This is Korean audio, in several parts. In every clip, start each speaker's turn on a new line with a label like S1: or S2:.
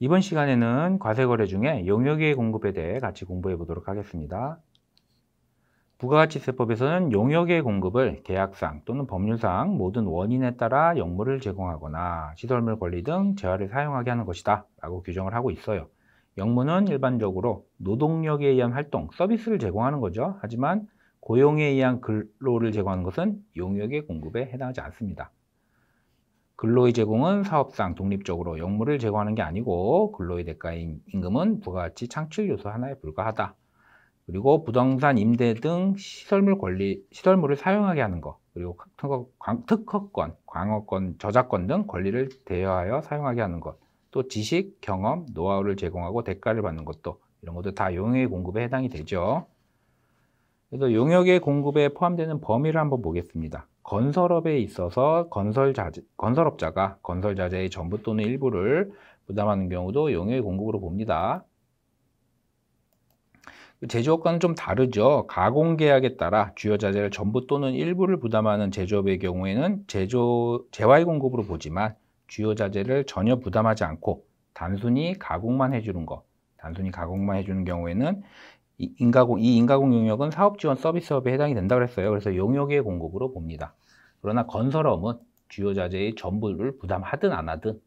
S1: 이번 시간에는 과세거래 중에 용역의 공급에 대해 같이 공부해 보도록 하겠습니다. 부가가치세법에서는 용역의 공급을 계약상 또는 법률상 모든 원인에 따라 역물을 제공하거나 시설물 권리 등 재화를 사용하게 하는 것이다 라고 규정을 하고 있어요. 역무는 일반적으로 노동력에 의한 활동, 서비스를 제공하는 거죠. 하지만 고용에 의한 근로를 제공하는 것은 용역의 공급에 해당하지 않습니다. 근로의 제공은 사업상 독립적으로 역무를 제공하는 게 아니고 근로의 대가인 임금은 부가가치 창출 요소 하나에 불과하다. 그리고 부동산 임대 등 시설물을 사용하게 하는 것, 그리고 특허권, 광어권, 저작권 등 권리를 대여하여 사용하게 하는 것, 또 지식, 경험, 노하우를 제공하고 대가를 받는 것도 이런 것도 다 용역의 공급에 해당이 되죠. 그래서 용역의 공급에 포함되는 범위를 한번 보겠습니다. 건설업에 있어서 건설업자가 건설자재의 전부 또는 일부를 부담하는 경우도 용역의 공급으로 봅니다. 제조업과는 좀 다르죠. 가공계약에 따라 주요 자재를 전부 또는 일부를 부담하는 제조업의 경우에는 재화의 공급으로 보지만 주요 자재를 전혀 부담하지 않고 단순히 가공만 해주는 경우에는 이 인가공 용역은 사업지원 서비스업에 해당이 된다고 했어요. 그래서 용역의 공급으로 봅니다. 그러나 건설업은 주요 자재의 전부를 부담하든 안 하든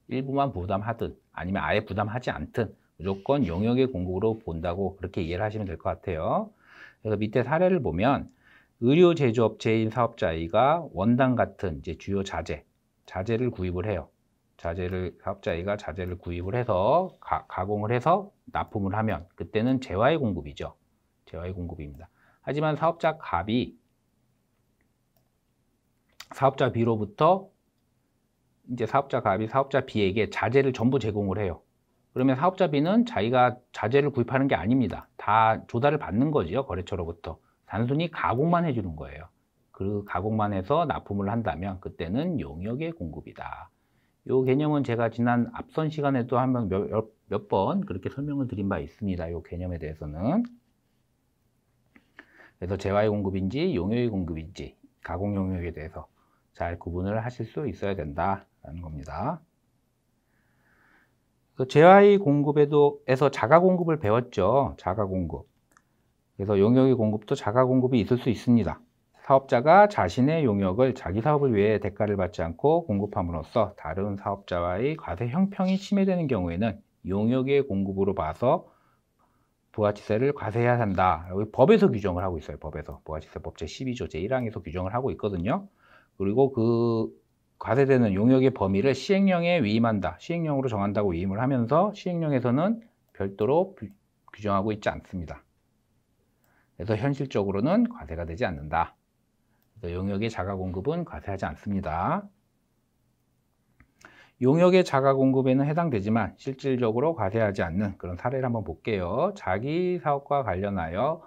S1: 일부만 부담하든 아니면 아예 부담하지 않든 무조건 용역의 공급으로 본다고 그렇게 이해를 하시면 될 것 같아요. 그래서 밑에 사례를 보면 의료 제조업체인 사업자 A가 원당 같은 이제 주요 자재를 구입을 해요. 사업자 A가 자재를 구입을 해서 가공을 해서 납품을 하면 그때는 재화의 공급이죠. 재화의 공급입니다. 하지만 사업자 B로부터 이제 사업자 B에게 자재를 전부 제공을 해요. 그러면 사업자 B는 자기가 자재를 구입하는 게 아닙니다. 다 조달을 받는 거죠. 거래처로부터. 단순히 가공만 해주는 거예요. 그 가공만 해서 납품을 한다면 그때는 용역의 공급이다. 이 개념은 제가 지난 앞선 시간에도 몇 번 그렇게 설명을 드린 바 있습니다. 이 개념에 대해서는. 그래서 재화의 공급인지 용역의 공급인지 가공 용역에 대해서 잘 구분을 하실 수 있어야 된다라는 겁니다. 재화의 공급에서 자가 공급을 배웠죠. 자가 공급. 그래서 용역의 공급도 자가 공급이 있을 수 있습니다. 사업자가 자신의 용역을 자기 사업을 위해 대가를 받지 않고 공급함으로써 다른 사업자와의 과세 형평이 침해되는 경우에는 용역의 공급으로 봐서 부가치세를 과세해야 한다. 여기 법에서 규정을 하고 있어요. 법에서. 부가치세법 제12조 제1항에서 규정을 하고 있거든요. 그리고 그 과세되는 용역의 범위를 시행령에 위임한다. 시행령으로 정한다고 위임을 하면서 시행령에서는 별도로 규정하고 있지 않습니다. 그래서 현실적으로는 과세가 되지 않는다. 그래서 용역의 자가 공급은 과세하지 않습니다. 용역의 자가 공급에는 해당되지만 실질적으로 과세하지 않는 그런 사례를 한번 볼게요. 자기 사업과 관련하여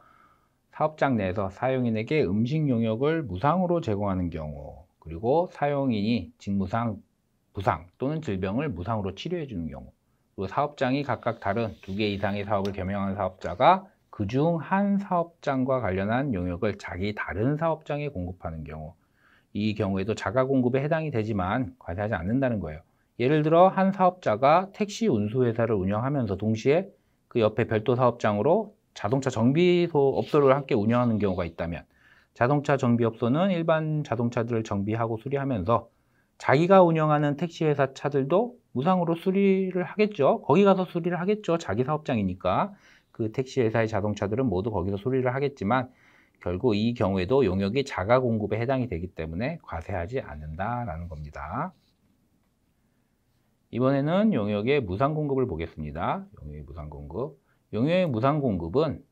S1: 사업장 내에서 사용인에게 음식 용역을 무상으로 제공하는 경우, 그리고 사용인이 직무상 부상 또는 질병을 무상으로 치료해 주는 경우, 그리고 사업장이 각각 다른 2개 이상의 사업을 겸용하는 사업자가 그중 한 사업장과 관련한 용역을 자기 다른 사업장에 공급하는 경우, 이 경우에도 자가 공급에 해당이 되지만 과세하지 않는다는 거예요. 예를 들어 한 사업자가 택시 운수회사를 운영하면서 동시에 그 옆에 별도 사업장으로 자동차 정비업소를 함께 운영하는 경우가 있다면 자동차 정비업소는 일반 자동차들을 정비하고 수리하면서 자기가 운영하는 택시회사 차들도 무상으로 수리를 하겠죠. 거기 가서 수리를 하겠죠. 자기 사업장이니까. 그 택시회사의 자동차들은 모두 거기서 수리를 하겠지만 결국 이 경우에도 용역이 자가 공급에 해당이 되기 때문에 과세하지 않는다라는 겁니다. 이번에는 용역의 무상 공급을 보겠습니다. 용역의 무상 공급. 용역의 무상 공급은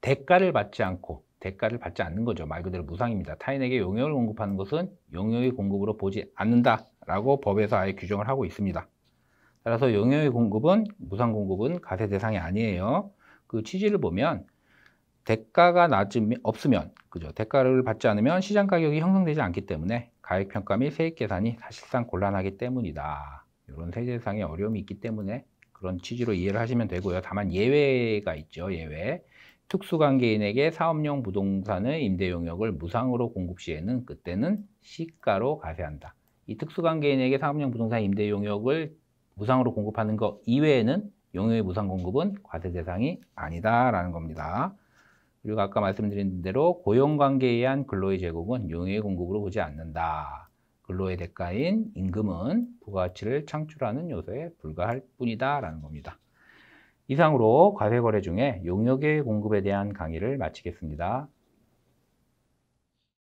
S1: 대가를 받지 않는 거죠. 말 그대로 무상입니다. 타인에게 용역을 공급하는 것은 용역의 공급으로 보지 않는다라고 법에서 아예 규정을 하고 있습니다. 따라서 용역의 공급은 무상 공급은 과세 대상이 아니에요. 그 취지를 보면 대가가 없으면, 그죠? 대가를 받지 않으면 시장 가격이 형성되지 않기 때문에 가액평가 및 세액 계산이 사실상 곤란하기 때문이다. 이런 세제상의 어려움이 있기 때문에 그런 취지로 이해를 하시면 되고요. 다만 예외가 있죠. 예외. 특수관계인에게 사업용 부동산의 임대 용역을 무상으로 공급 시에는 그때는 시가로 과세한다. 이 특수관계인에게 사업용 부동산 임대 용역을 무상으로 공급하는 것 이외에는 용역의 무상 공급은 과세 대상이 아니다라는 겁니다. 그리고 아까 말씀드린 대로 고용관계에 의한 근로의 제공은 용역의 공급으로 보지 않는다. 근로의 대가인 임금은 부가가치를 창출하는 요소에 불과할 뿐이다 라는 겁니다. 이상으로 과세거래 중에 용역의 공급에 대한 강의를 마치겠습니다.